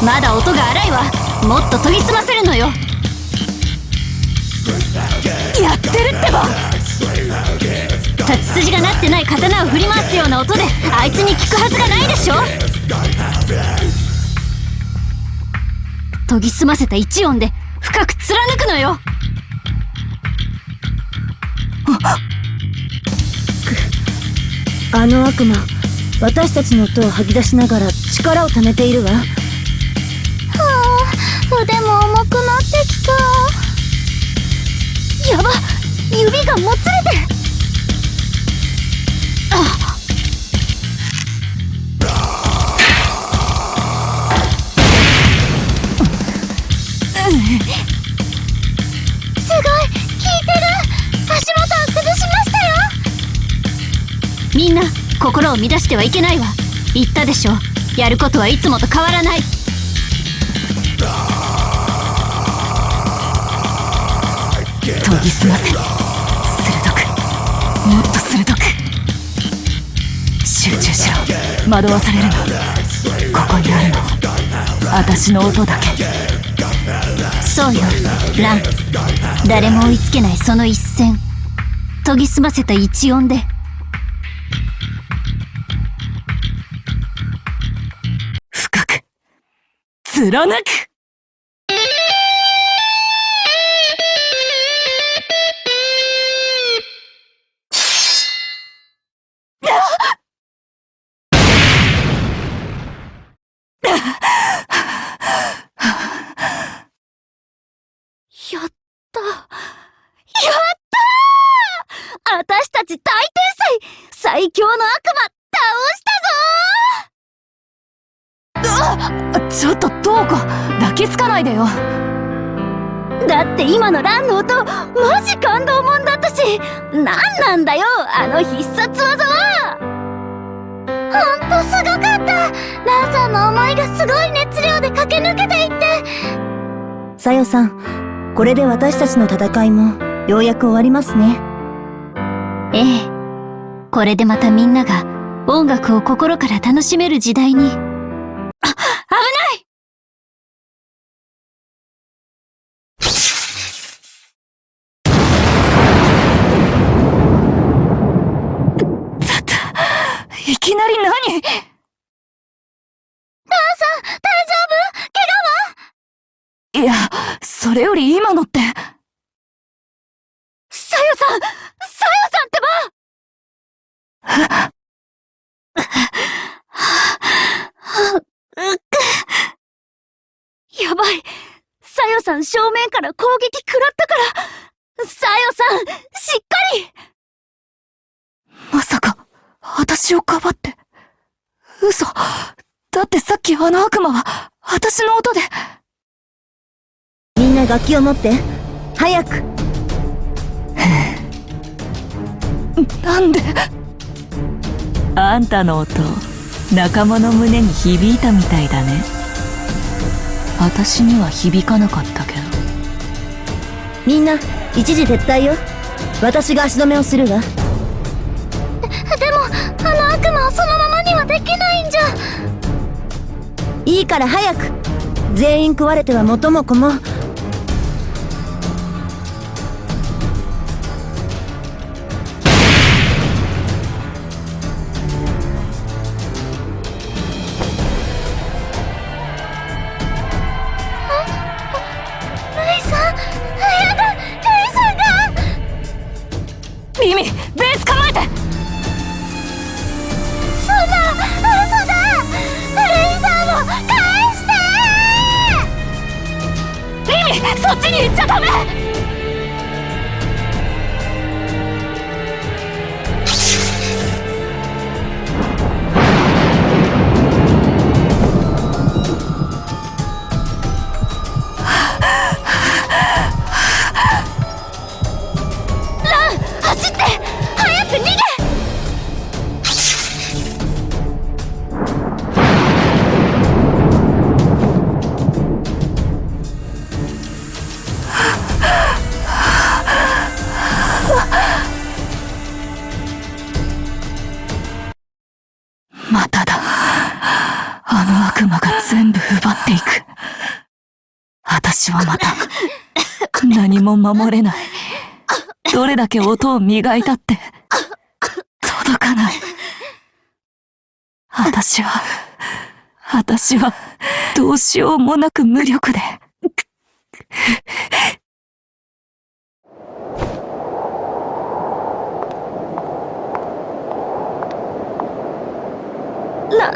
まだ音が荒いわ。もっと研ぎ澄ませるのよ。やってるってば。立ち筋がなってない刀を振り回すような音であいつに効くはずがないでしょ。研ぎ澄ませた一音で深く貫くのよ。あの悪魔、私たちの音を吐き出しながら力をためているわ。はあ、腕も重くなってきた。やば、指がもつれて。すごい、効いてる。足元を崩しましたよ。みんな心を乱してはいけないわ。言ったでしょ。やることはいつもと変わらない。研ぎ澄ませ、鋭く、もっと鋭く。集中しろ。惑わされるな。ここにあるの私の音だけ。そうよ、ラン。誰も追いつけないその一線、研ぎ澄ませた一音で深く貫く。やった私たち大天才、最強の悪魔倒したぞ。ちょっとトウコ、抱きつかないでよ。だって今のランの音マジ感動もんだったし、なんだよあの必殺技は。ほんとすごかった。ランさんの思いがすごい熱量で駆け抜けていって。さよさん、これで私たちの戦いもようやく終わりますね。ええ、これでまたみんなが音楽を心から楽しめる時代に。危ない。いきなり何？ランさん、大丈夫？怪我は？いや、それより今のって。さよさんってば！やばい。さよさん正面から攻撃食らったから。さよさん、しっかり！まさか、私をかばって。嘘。だってさっきあの悪魔は、私の音で。みんな楽器を持って、早く。なんで？あんたの音、仲間の胸に響いたみたいだね。私には響かなかったけど。みんな、一時撤退よ。私が足止めをするわ。でも、あの悪魔をそのままにはできないんじゃ。いいから早く。全員食われては元も子も。ミミ、ベース構えて。嘘だ。レイさんを返して。ミミ、そっちに行っちゃダメ。走って、早く逃げ。いく。私はまた何も守れない。どれだけ音を磨いたって届かない。私はどうしようもなく無力で。ラン？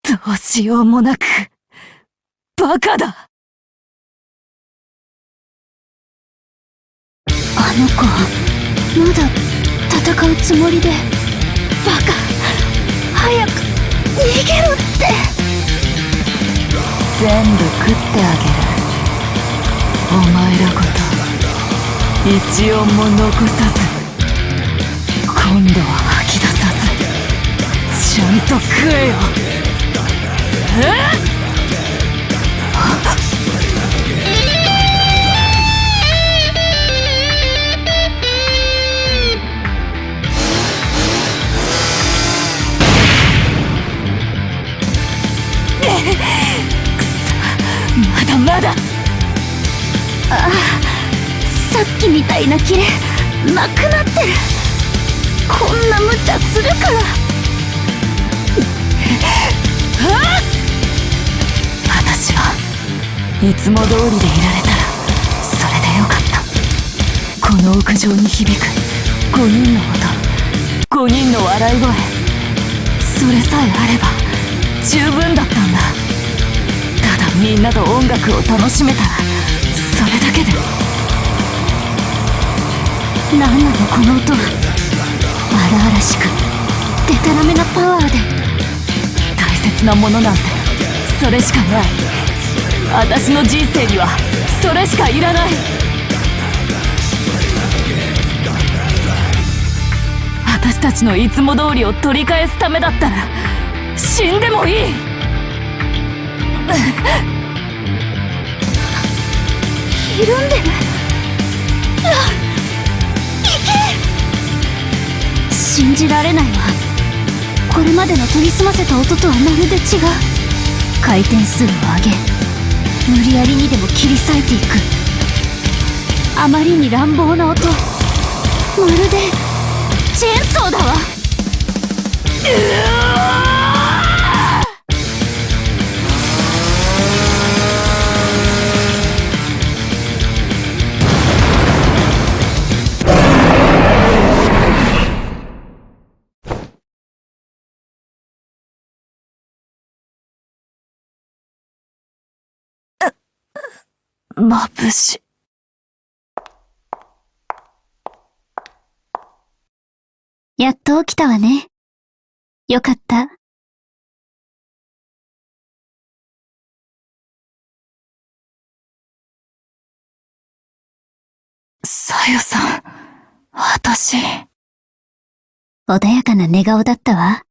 どうしようもなく、バカだ。あの子まだ戦うつもりで。バカ、早く逃げろって。全部食ってあげる。お前らこと一音も残さず、今度は吐き出さず、ちゃんと食えよ。まだまだ。ああ、さっきみたいなキレなくなってる。こんな無茶するから。私はいつも通りでいられたらそれでよかった。この屋上に響く5人の音、5人の笑い声、それさえあれば十分だったんだ。ただみんなと音楽を楽しめたらそれだけで。何なのこの音は。荒々しくデタラメなパワーで。大切なものなんてそれしかない。私の人生にはそれしかいらない。私たちのいつも通りを取り返すためだったら死んでもいい。ひるんでる。信じられないわ。これまでの研ぎ澄ませた音とはまるで違う。回転数を上げ、無理やりにでも切り裂いていく。あまりに乱暴な音、まるでチェーンソーだわ。眩しい。やっと起きたわね。よかった。さよさん、私。穏やかな寝顔だったわ。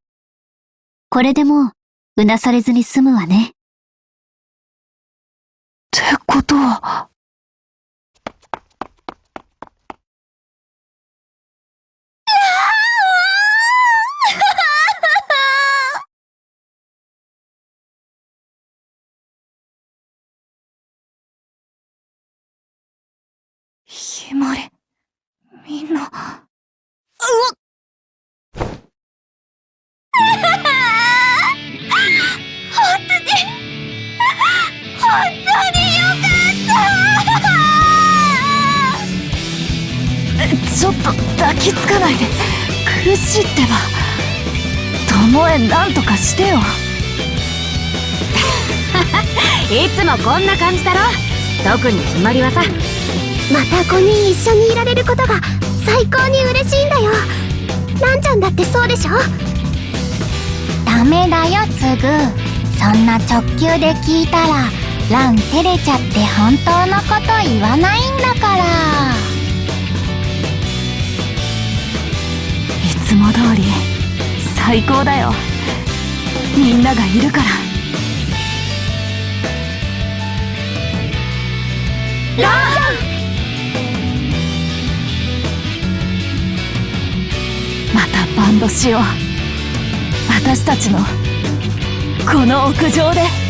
これでもう、うなされずに済むわね。ってことは。ひまり、みんな。本当によかった。ちょっと抱きつかないで。苦しいってば。巴なんとかしてよ。いつもこんな感じだろ。特にひまりはさ。また5人一緒にいられることが最高に嬉しいんだよ。ランちゃんだってそうでしょ。ダメだよつぐ。そんな直球で聞いたらラン照れちゃって本当のこと言わないんだから。いつも通り最高だよ。みんながいるから。ランまたバンドしよう。私たちのこの屋上で。